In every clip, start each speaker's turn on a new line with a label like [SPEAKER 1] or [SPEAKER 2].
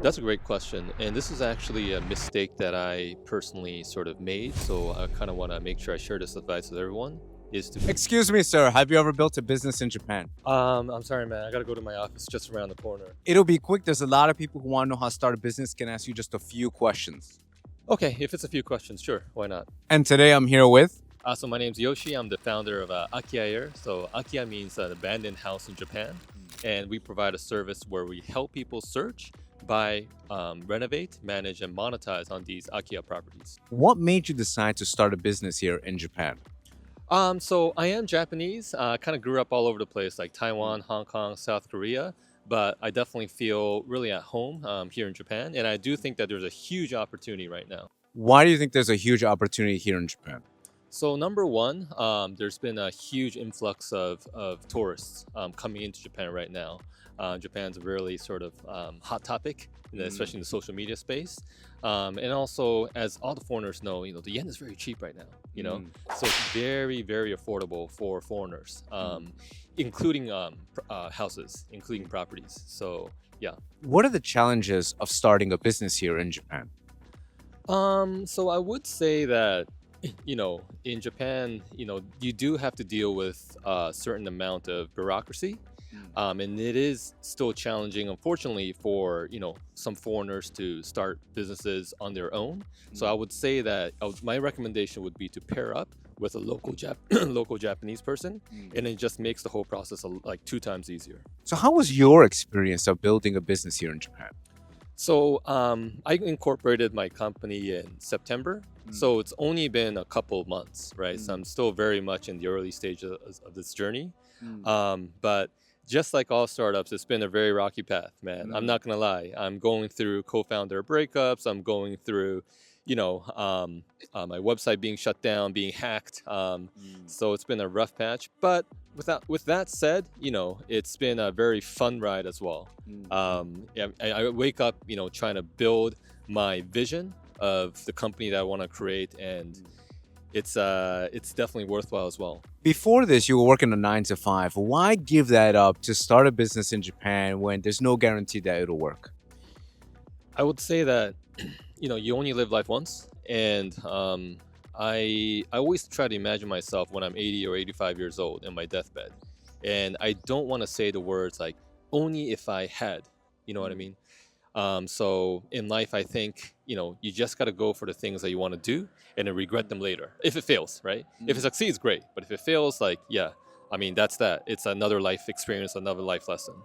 [SPEAKER 1] That's a great question. And this is actually a mistake that I personally sort of made. So I kind of want to make sure I share this advice with everyone is to
[SPEAKER 2] Excuse me, sir. Have you ever built a business in Japan?
[SPEAKER 1] I'm sorry, man. I got to go to my office just around the corner.
[SPEAKER 2] It'll be quick. There's a lot of people who want to know how to start a business. Can ask you just a few questions.
[SPEAKER 1] Okay, if it's a few questions, sure. Why not?
[SPEAKER 2] And today I'm here with.
[SPEAKER 1] So my name's Yoshi. I'm the founder of Akiya Air. So Akiya means an abandoned house in Japan. And we provide a service where we help people search, buy, renovate, manage, and monetize on these Akiya properties.
[SPEAKER 2] What made you decide to start a business here in Japan?
[SPEAKER 1] So I am Japanese. Kind of grew up all over the place, like Taiwan, Hong Kong, South Korea. But I definitely feel really at home here in Japan. And I do think that there's a huge opportunity right now.
[SPEAKER 2] Why do you think there's a huge opportunity here in Japan?
[SPEAKER 1] So number one, there's been a huge influx of tourists coming into Japan right now. Japan's a really sort of hot topic, especially in the social media space. And also, as all the foreigners know, the yen is very cheap right now. So it's very, very affordable for foreigners, including houses, including properties. So yeah.
[SPEAKER 2] What are the challenges of starting a business here in Japan?
[SPEAKER 1] So I would say that in Japan, you do have to deal with a certain amount of bureaucracy. And it is still challenging, unfortunately, for some foreigners to start businesses on their own. So I would say that my recommendation would be to pair up with a local local Japanese person, and it just makes the whole process like 2 times easier.
[SPEAKER 2] So, how was your experience of building a business here in Japan?
[SPEAKER 1] So I incorporated my company in September. So it's only been a couple of months, right? So I'm still very much in the early stage of this journey. But just like all startups, it's been a very rocky path, man. I'm not gonna lie. I'm going through co-founder breakups. I'm going through, my website being shut down, being hacked. So it's been a rough patch. But with that said, it's been a very fun ride as well. Yeah, I wake up, trying to build my vision of the company that I want to create, and it's definitely worthwhile as well.
[SPEAKER 2] Before this, you were working a 9 to 5. Why give that up to start a business in Japan when there's no guarantee that it'll work?
[SPEAKER 1] I would say that you only live life once, and I always try to imagine myself when I'm 80 or 85 years old in my deathbed, and I don't want to say the words like only if I had, you know what I mean? So in life, I think, you just got to go for the things that you want to do and then regret them later. If it fails, right? If it succeeds, great. But if it fails, that's that. It's another life experience, another life lesson.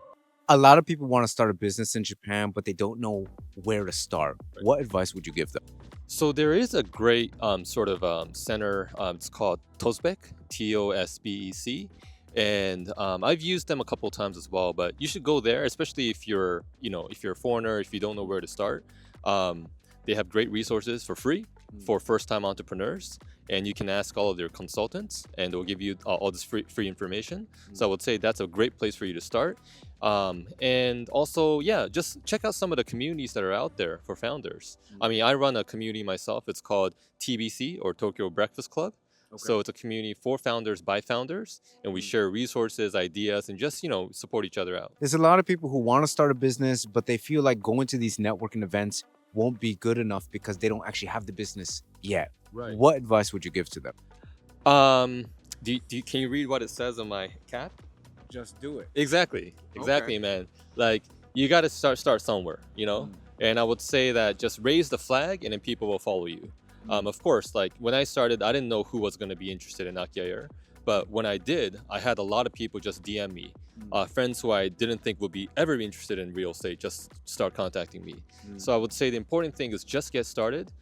[SPEAKER 2] A lot of people want to start a business in Japan, but they don't know where to start. What advice would you give them?
[SPEAKER 1] So there is a great sort of center. It's called Tosbec, TOSBEC. And I've used them a couple of times as well, but you should go there, especially if you're a foreigner, if you don't know where to start. They have great resources for free for first-time entrepreneurs, and you can ask all of their consultants, and they'll give you all this free information. So I would say that's a great place for you to start. And also, yeah, just check out some of the communities that are out there for founders. I mean, I run a community myself. It's called TBC, or Tokyo Breakfast Club. So it's a community for founders by founders, and we share resources, ideas, and just, support each other out.
[SPEAKER 2] There's a lot of people who want to start a business, but they feel like going to these networking events won't be good enough because they don't actually have the business yet.
[SPEAKER 1] Right.
[SPEAKER 2] What advice would you give to them?
[SPEAKER 1] Can you read what it says on my cap?
[SPEAKER 2] Just do it.
[SPEAKER 1] Exactly, man. Like, you got to start somewhere, And I would say that just raise the flag, and then people will follow you. Of course, like when I started, I didn't know who was going to be interested in Akiya Air. But when I did, I had a lot of people just DM me. Friends who I didn't think would be ever be interested in real estate just start contacting me. So I would say the important thing is just get started,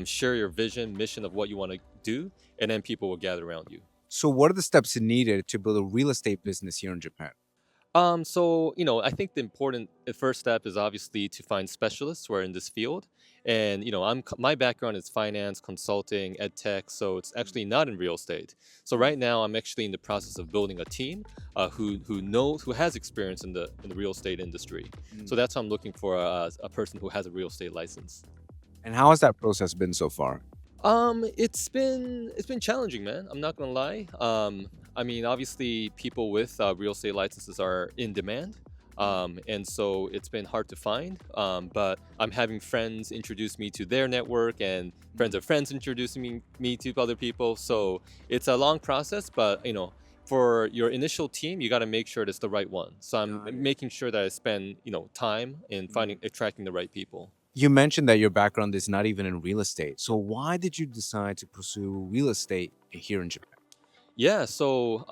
[SPEAKER 1] share your vision, mission of what you want to do, and then people will gather around you.
[SPEAKER 2] So what are the steps needed to build a real estate business here in Japan?
[SPEAKER 1] So, I think the first step is obviously to find specialists who are in this field. And, my background is finance, consulting, ed tech, so it's actually not in real estate. So right now I'm actually in the process of building a team who has experience in the real estate industry. So that's why I'm looking for a person who has a real estate license.
[SPEAKER 2] And how has that process been so far?
[SPEAKER 1] It's been challenging, man. I'm not gonna lie. I mean, obviously, people with real estate licenses are in demand. And so it's been hard to find. But I'm having friends introduce me to their network, and friends of friends introducing me to other people. So it's a long process, but for your initial team, you got to make sure it's the right one. So I'm
[SPEAKER 2] Got it.
[SPEAKER 1] making sure that I spend time in attracting the right people.
[SPEAKER 2] You mentioned that your background is not even in real estate. So why did you decide to pursue real estate here in Japan?
[SPEAKER 1] Yeah, so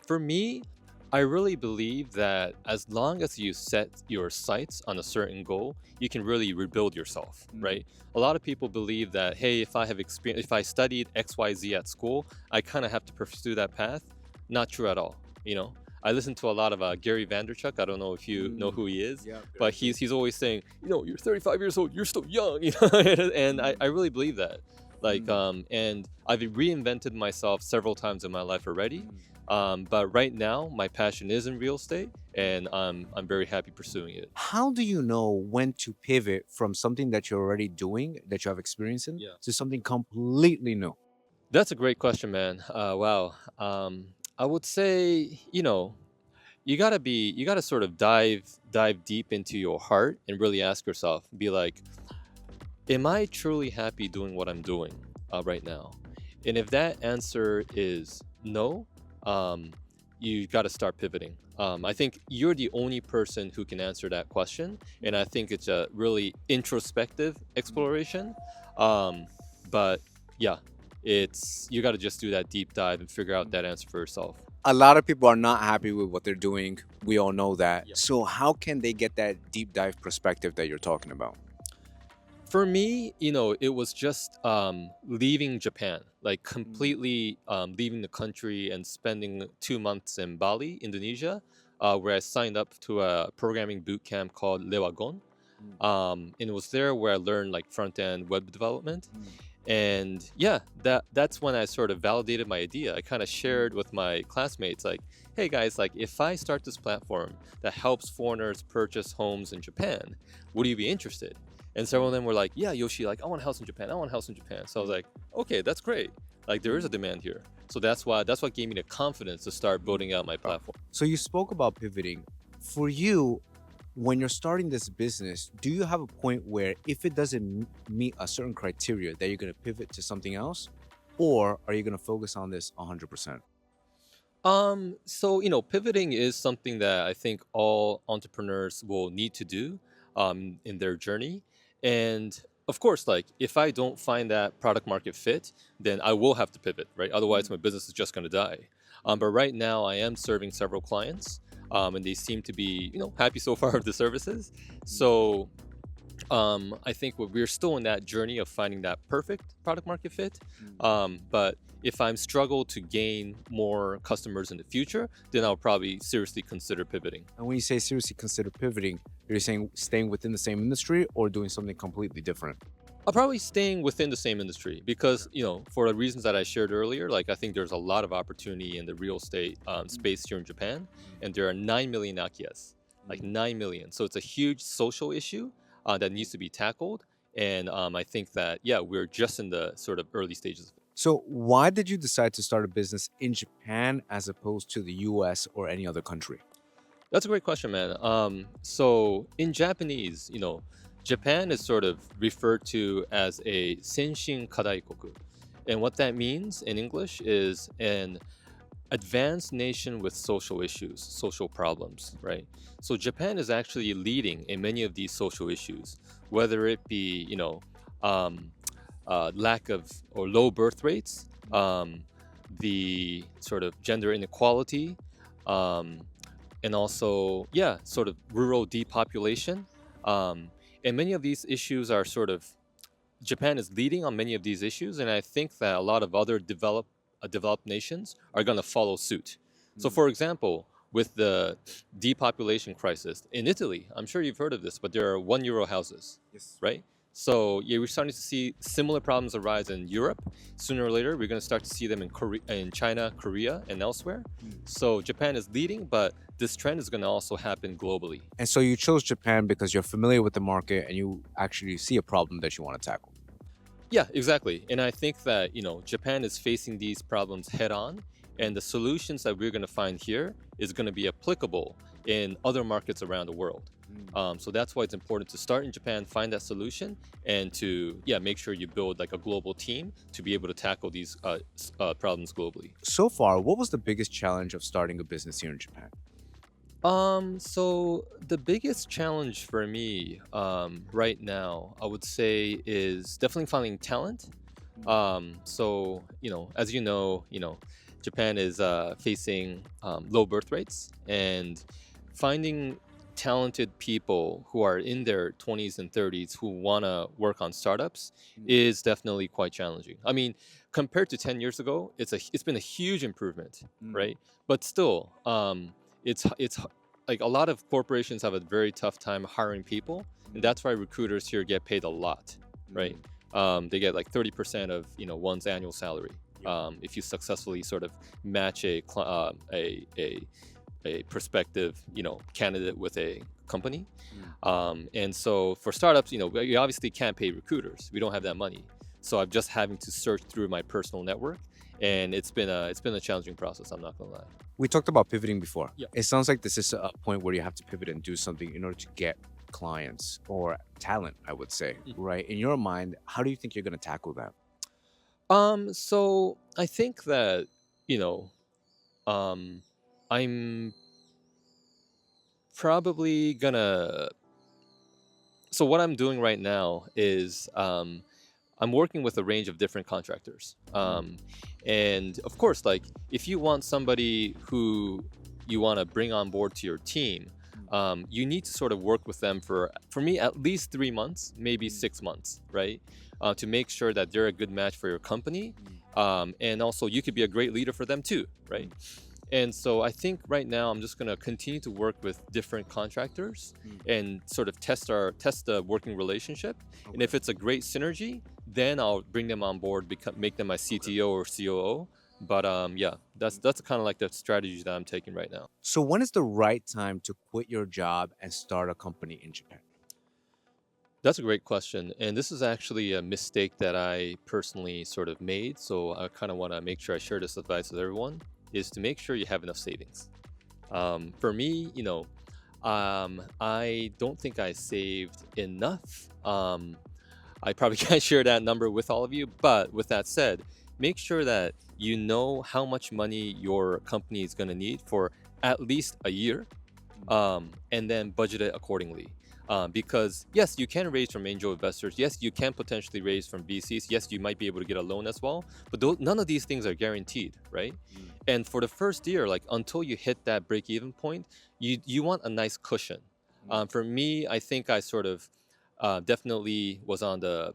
[SPEAKER 1] for me, I really believe that as long as you set your sights on a certain goal, you can really rebuild yourself, right? A lot of people believe that, hey, if I have experience, if I studied XYZ at school, I kind of have to pursue that path. Not true at all. I listen to a lot of Gary Vanderchuck. I don't know if you know who he is,
[SPEAKER 2] Yeah,
[SPEAKER 1] but
[SPEAKER 2] very good.
[SPEAKER 1] he's always saying, you're 35 years old, you're still young, and I really believe that. And I've reinvented myself several times in my life already. But right now, my passion is in real estate, and I'm very happy pursuing it.
[SPEAKER 2] How do you know when to pivot from something that you're already doing, that you have experience in,
[SPEAKER 1] Yeah.
[SPEAKER 2] to something completely new?
[SPEAKER 1] That's a great question, man. Wow. I would say, you gotta sort of dive deep into your heart and really ask yourself, be like, am I truly happy doing what I'm doing right now? And if that answer is no, um, you got to start pivoting. I think you're the only person who can answer that question, and I think it's a really introspective exploration. Um, but yeah, it's you got to just do that deep dive and figure out that answer for yourself.
[SPEAKER 2] A lot of people are not happy with what they're doing. We all know that.
[SPEAKER 1] Yeah.
[SPEAKER 2] So how can they get that deep dive perspective that you're talking about?
[SPEAKER 1] For me, it was just leaving Japan, like completely leaving the country and spending 2 months in Bali, Indonesia, where I signed up to a programming boot camp called Lewagon. And it was there where I learned like front end web development. And yeah, that's when I sort of validated my idea. I kind of shared with my classmates, like, hey guys, like if I start this platform that helps foreigners purchase homes in Japan, would you be interested? And several of them were like, yeah, Yoshi, like I want a house in Japan. I want a house in Japan. So I was like, okay, that's great. Like there is a demand here. So that's what gave me the confidence to start building out my platform.
[SPEAKER 2] So you spoke about pivoting. For you, when you're starting this business, do you have a point where if it doesn't meet a certain criteria that you're going to pivot to something else? Or are you going to focus on this 100%?
[SPEAKER 1] So pivoting is something that I think all entrepreneurs will need to do in their journey. And of course, like if I don't find that product market fit, then I will have to pivot, right? Otherwise, my business is just going to die. But right now, I am serving several clients, and they seem to be, happy so far with the services. So I think we're still in that journey of finding that perfect product market fit. But if I'm struggle to gain more customers in the future, then I'll probably seriously consider pivoting.
[SPEAKER 2] And when you say seriously consider pivoting, you're saying staying within the same industry or doing something completely different?
[SPEAKER 1] I'll probably staying within the same industry because, for the reasons that I shared earlier, like I think there's a lot of opportunity in the real estate space here in Japan, and there are 9 million Akiyas, like 9 million. So it's a huge social issue that needs to be tackled. And I think that, yeah, we're just in the sort of early stages.
[SPEAKER 2] So why did you decide to start a business in Japan as opposed to the US or any other country?
[SPEAKER 1] That's a great question, man. So in Japanese, Japan is sort of referred to as a Senshin Kadaikoku. And what that means in English is an advanced nation with social issues, social problems, right? So Japan is actually leading in many of these social issues, whether it be, lack of or low birth rates, the sort of gender inequality, um, and also, yeah, sort of rural depopulation. And many of these issues are sort of Japan is leading on many of these issues, and I think that a lot of other developed nations are going to follow suit. So, for example, with the depopulation crisis in Italy, I'm sure you've heard of this, but there are €1 houses,
[SPEAKER 2] Yes.
[SPEAKER 1] right? So yeah, we're starting to see similar problems arise in Europe. Sooner or later, we're going to start to see them in in China, Korea, and elsewhere. So Japan is leading, but this trend is going to also happen globally.
[SPEAKER 2] And so you chose Japan because you're familiar with the market and you actually see a problem that you want to tackle.
[SPEAKER 1] Yeah, exactly. And I think that, Japan is facing these problems head on, and the solutions that we're going to find here is going to be applicable in other markets around the world. So that's why it's important to start in Japan, find that solution, and to make sure you build like a global team to be able to tackle these problems globally.
[SPEAKER 2] So far, what was the biggest challenge of starting a business here in Japan?
[SPEAKER 1] So the biggest challenge for me, right now, I would say is definitely finding talent. So, as Japan is facing low birth rates, and finding talented people who are in their 20s and 30s who want to work on startups is definitely quite challenging. I mean, compared to 10 years ago, it's been a huge improvement, right? But still, it's like a lot of corporations have a very tough time hiring people, and that's why recruiters here get paid a lot, right? They get like 30% of one's annual salary if you successfully sort of match a prospective candidate with a company. And so for startups, we obviously can't pay recruiters. We don't have that money. So I'm just having to search through my personal network, and it's been a challenging process. I'm not gonna lie.
[SPEAKER 2] We talked about pivoting before.
[SPEAKER 1] Yeah.
[SPEAKER 2] It sounds like this is a point where you have to pivot and do something in order to get clients or talent, I would say, right? In your mind, how do you think you're going to tackle that?
[SPEAKER 1] So I think that um, I'm probably gonna. So what I'm doing right now is I'm working with a range of different contractors. And of course, like if you want somebody who you want to bring on board to your team, you need to sort of work with them for me, at least 3 months, maybe 6 months, right? To make sure that they're a good match for your company. And also you could be a great leader for them too, right? And so I think right now I'm just going to continue to work with different contractors and sort of test the working relationship. And if it's a great synergy, then I'll bring them on board, make them my CTO or COO. But that's kind of like the strategy that I'm taking right now.
[SPEAKER 2] So when is the right time to quit your job and start a company in Japan?
[SPEAKER 1] That's a great question. And this is actually a mistake that I personally sort of made. So I kind of want to make sure I share this advice with everyone, is to make sure you have enough savings. For me, I don't think I saved enough. I probably can't share that number with all of you, but with that said, make sure that you know how much money your company is going to need for at least a year, and then budget it accordingly. Because yes, you can raise from angel investors. Yes, you can potentially raise from VCs. Yes, you might be able to get a loan as well. But none of these things are guaranteed, right? And for the first year, like until you hit that break-even point, you want a nice cushion. For me, I think I sort of definitely was on the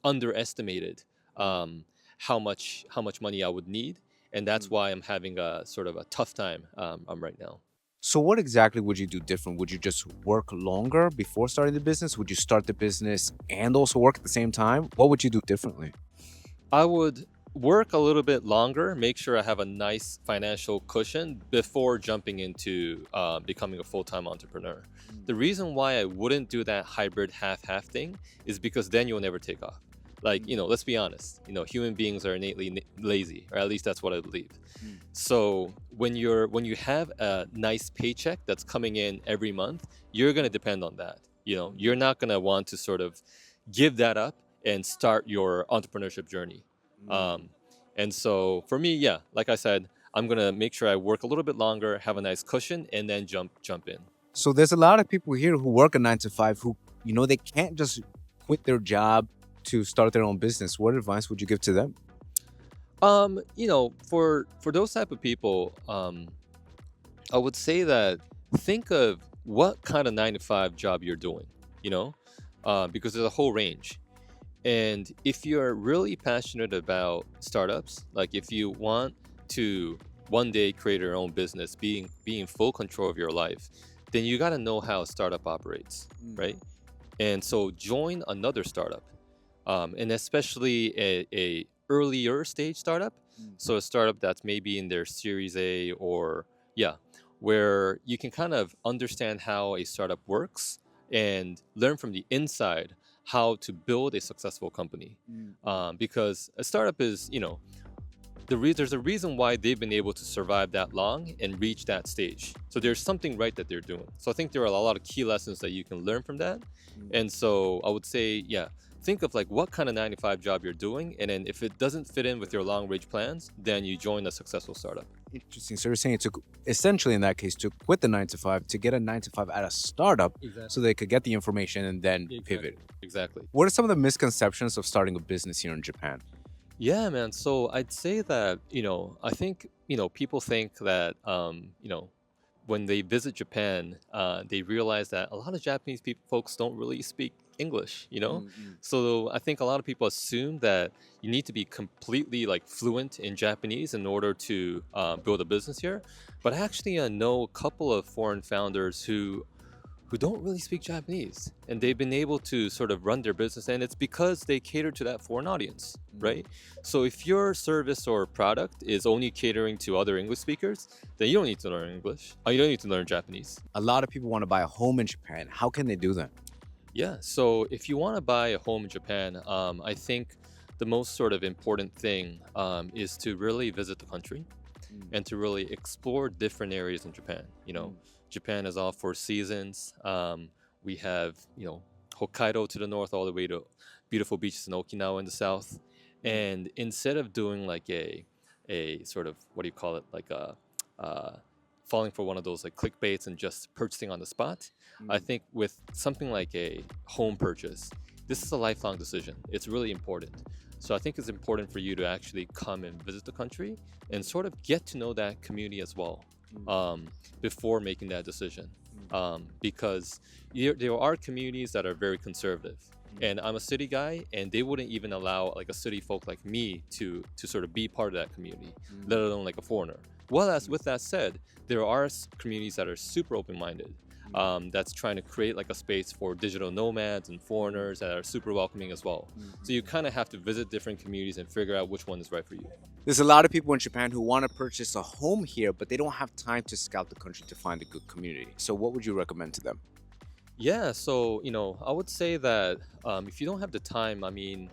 [SPEAKER 1] underestimated how much money I would need, and that's why I'm having a sort of a tough time right now.
[SPEAKER 2] So what exactly would you do different? Would you just work longer before starting the business? Would you start the business and also work at the same time? What would you do differently?
[SPEAKER 1] I would work a little bit longer, make sure I have a nice financial cushion before jumping into becoming a full-time entrepreneur. The reason why I wouldn't do that hybrid half-half thing is because then you'll never take off. Like, let's be honest, human beings are innately lazy, or at least that's what I believe. So when you have a nice paycheck that's coming in every month, you're going to depend on that. You're not going to want to sort of give that up and start your entrepreneurship journey. And so for me, yeah, like I said, I'm going to make sure I work a little bit longer, have a nice cushion, and then jump in.
[SPEAKER 2] So there's a lot of people here who work a 9 to 5 who, they can't just quit their job to start their own business. What advice would you give to them?
[SPEAKER 1] For those type of people, I would say that think of what kind of 9 to 5 job you're doing, because there's a whole range. And if you're really passionate about startups, like if you want to one day create your own business, be in full control of your life, then you got to know how a startup operates, right? And so join another startup, and especially a earlier stage startup. So a startup that's maybe in their Series A, or where you can kind of understand how a startup works and learn from the inside how to build a successful company. Because a startup is, there's a reason why they've been able to survive that long and reach that stage. So there's something right that they're doing. So I think there are a lot of key lessons that you can learn from that. And so I would say, yeah, think of like what kind of 9 to 5 job you're doing, and then if it doesn't fit in with your long range plans, then you join a successful startup.
[SPEAKER 2] Interesting. So you're saying it took, essentially in that case, to quit the 9 to 5 to get a 9 to 5 at a startup so they could get the information and then pivot.
[SPEAKER 1] Exactly.
[SPEAKER 2] What are some of the misconceptions of starting a business here in Japan?
[SPEAKER 1] Yeah, man. So I'd say that, I think, people think that, when they visit Japan, they realize that a lot of Japanese folks don't really speak English. So I think a lot of people assume that you need to be completely like fluent in Japanese in order to build a business here. But I actually know a couple of foreign founders who don't really speak Japanese, and they've been able to sort of run their business, and it's because they cater to that foreign audience, right? So if your service or product is only catering to other English speakers, then you don't need to learn English. You don't need to learn Japanese.
[SPEAKER 2] A lot of people want to buy a home in Japan. How can they do that?
[SPEAKER 1] Yeah, so if you want to buy a home in Japan, I think the most sort of important thing is to really visit the country and to really explore different areas in Japan. Japan is all 4 seasons. We have, Hokkaido to the north, all the way to beautiful beaches in Okinawa in the south. And instead of doing like a sort of, what do you call it, like falling for one of those like clickbaits and just purchasing on the spot, I think with something like a home purchase, this is a lifelong decision. It's really important. So I think it's important for you to actually come and visit the country and sort of get to know that community as well. Before making that decision, because there are communities that are very conservative, and I'm a city guy, and they wouldn't even allow like a city folk like me to sort of be part of that community, let alone like a foreigner. Well, as with that said, there are communities that are super open-minded, that's trying to create like a space for digital nomads and foreigners that are super welcoming as well. So you kind of have to visit different communities and figure out which one is right for you.
[SPEAKER 2] There's a lot of people in Japan who want to purchase a home here, but they don't have time to scout the country to find a good community. So what would you recommend to them?
[SPEAKER 1] Yeah, so I would say that if you don't have the time, I mean,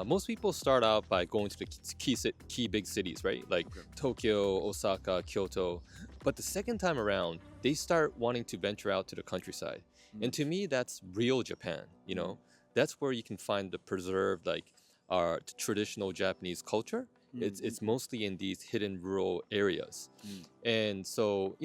[SPEAKER 1] most people start out by going to the key big cities, right? Like Tokyo, Osaka, Kyoto. But the second time around, they start wanting to venture out to the countryside. And to me, that's real Japan. That's where you can find the preserved, like, our traditional Japanese culture. It's mostly in these hidden rural areas. And so,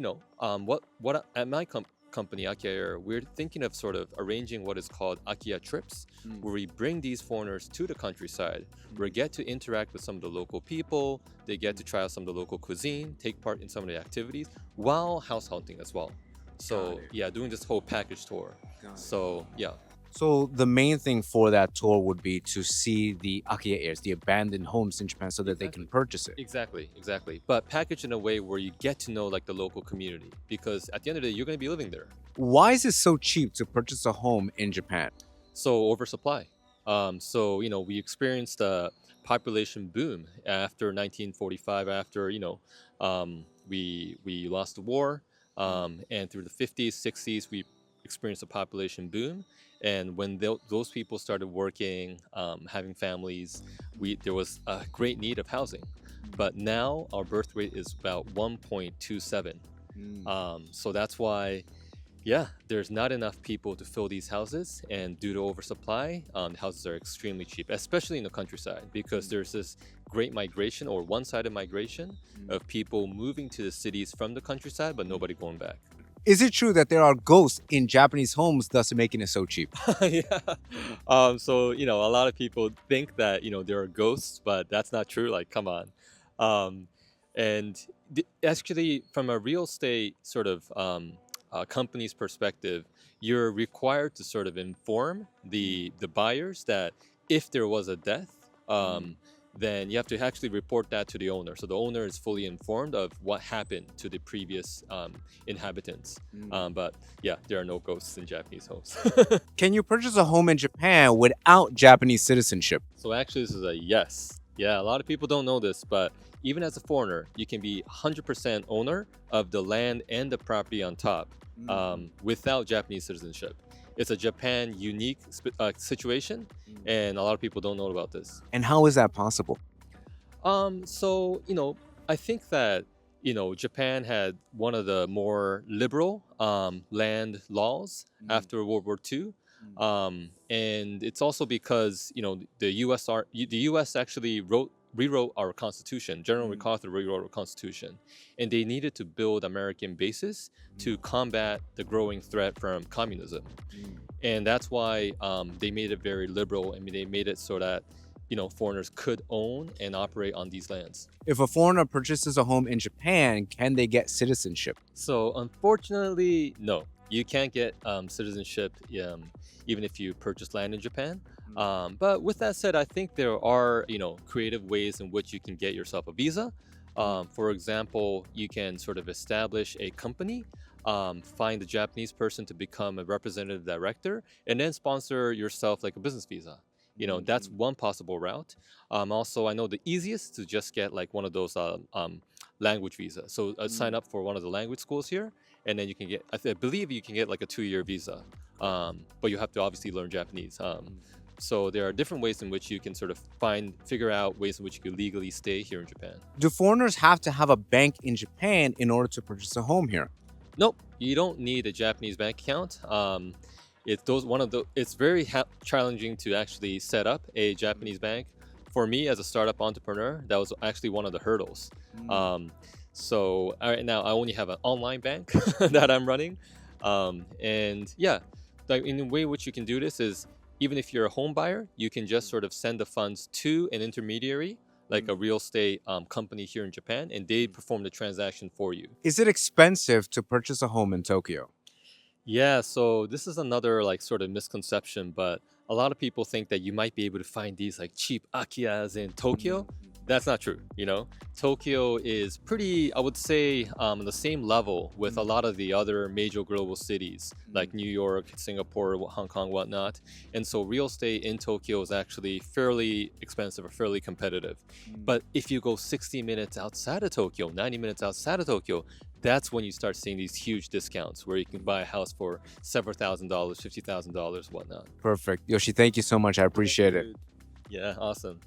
[SPEAKER 1] what at my company, Akiya Air, we're thinking of sort of arranging what is called Akiya trips, where we bring these foreigners to the countryside, where they get to interact with some of the local people, they get to try out some of the local cuisine, take part in some of the activities, while house hunting as well. So yeah, doing this whole package tour. So yeah.
[SPEAKER 2] So the main thing for that tour would be to see the Akiya Airs, the abandoned homes in Japan, so that they can purchase it.
[SPEAKER 1] Exactly. But packaged in a way where you get to know like the local community, because at the end of the day, you're going to be living there.
[SPEAKER 2] Why is it so cheap to purchase a home in Japan?
[SPEAKER 1] So oversupply. So we experienced a population boom after 1945. After we lost the war, and through the 50s, 60s, we experienced a population boom. And when those people started working, having families, there was a great need of housing. But now our birth rate is about 1.27. So that's why, yeah, there's not enough people to fill these houses. And due to oversupply, the houses are extremely cheap, especially in the countryside, because there's this great migration, or one-sided migration, of people moving to the cities from the countryside, but nobody going back.
[SPEAKER 2] Is it true that there are ghosts in Japanese homes, thus making it so cheap?
[SPEAKER 1] Yeah. So, a lot of people think that, there are ghosts, but that's not true. Like, come on. And actually, from a real estate sort of company's perspective, you're required to sort of inform the buyers that if there was a death, then you have to actually report that to the owner. So the owner is fully informed of what happened to the previous inhabitants. But yeah, there are no ghosts in Japanese homes.
[SPEAKER 2] Can you purchase a home in Japan without Japanese citizenship?
[SPEAKER 1] So actually, this is a yes. Yeah, a lot of people don't know this, but even as a foreigner, you can be 100% owner of the land and the property on top without Japanese citizenship. It's a Japan unique situation, and a lot of people don't know about this.
[SPEAKER 2] And how is that possible?
[SPEAKER 1] So, I think that, Japan had one of the more liberal land laws
[SPEAKER 2] Mm,
[SPEAKER 1] after World War II.
[SPEAKER 2] mm,
[SPEAKER 1] And it's also because, the US actually rewrote our Constitution. General
[SPEAKER 2] mm,
[SPEAKER 1] MacArthur rewrote our Constitution, and they needed to build American bases to combat the growing threat from communism.
[SPEAKER 2] mm.
[SPEAKER 1] And that's why they made it very liberal. I mean, they made it so that foreigners could own and operate on these lands.
[SPEAKER 2] If a foreigner purchases a home in Japan, can they get citizenship?
[SPEAKER 1] So unfortunately, no, you can't get citizenship even if you purchase land in Japan.
[SPEAKER 2] Mm,
[SPEAKER 1] But with that said, I think there are creative ways in which you can get yourself a visa.
[SPEAKER 2] mm,
[SPEAKER 1] For example, you can sort of establish a company, find a Japanese person to become a representative director, and then sponsor yourself like a business visa. That's
[SPEAKER 2] mm,
[SPEAKER 1] one possible route. Also, I know the easiest to just get like one of those language visas. So sign
[SPEAKER 2] mm,
[SPEAKER 1] up for one of the language schools here, and then you can get, I believe you can get like a 2-year visa. But you have to obviously learn Japanese.
[SPEAKER 2] mm.
[SPEAKER 1] So there are different ways in which you can sort of figure out ways in which you can legally stay here in Japan.
[SPEAKER 2] Do foreigners have to have a bank in Japan in order to purchase a home here?
[SPEAKER 1] Nope, you don't need a Japanese bank account. It's very challenging to actually set up a Japanese bank. For me, as a startup entrepreneur, that was actually one of the hurdles.
[SPEAKER 2] Mm,
[SPEAKER 1] Um, so right now, I only have an online bank that I'm running, and yeah, like in the way which you can do this is even if you're a home buyer, you can just sort of send the funds to an intermediary, like
[SPEAKER 2] mm,
[SPEAKER 1] a real estate company here in Japan, and they
[SPEAKER 2] mm.
[SPEAKER 1] perform the transaction for you.
[SPEAKER 2] Is it expensive to purchase a home in Tokyo?
[SPEAKER 1] Yeah, so this is another like sort of misconception, but a lot of people think that you might be able to find these like cheap Akiyas in
[SPEAKER 2] Mm,
[SPEAKER 1] Tokyo. That's not true. Tokyo is pretty, I would say, on the same level with a
[SPEAKER 2] mm,
[SPEAKER 1] lot of the other major global cities
[SPEAKER 2] mm,
[SPEAKER 1] like New York, Singapore, Hong Kong, whatnot. And so real estate in Tokyo is actually fairly expensive or fairly competitive.
[SPEAKER 2] mm.
[SPEAKER 1] But if you go 60 minutes outside of Tokyo, 90 minutes outside of Tokyo, that's when you start seeing these huge discounts where you can buy a house for several $1,000s, $50,000, whatnot.
[SPEAKER 2] Perfect. Yoshi, thank you so much. I
[SPEAKER 1] Thank
[SPEAKER 2] appreciate
[SPEAKER 1] you,
[SPEAKER 2] it.
[SPEAKER 1] dude. Yeah, awesome.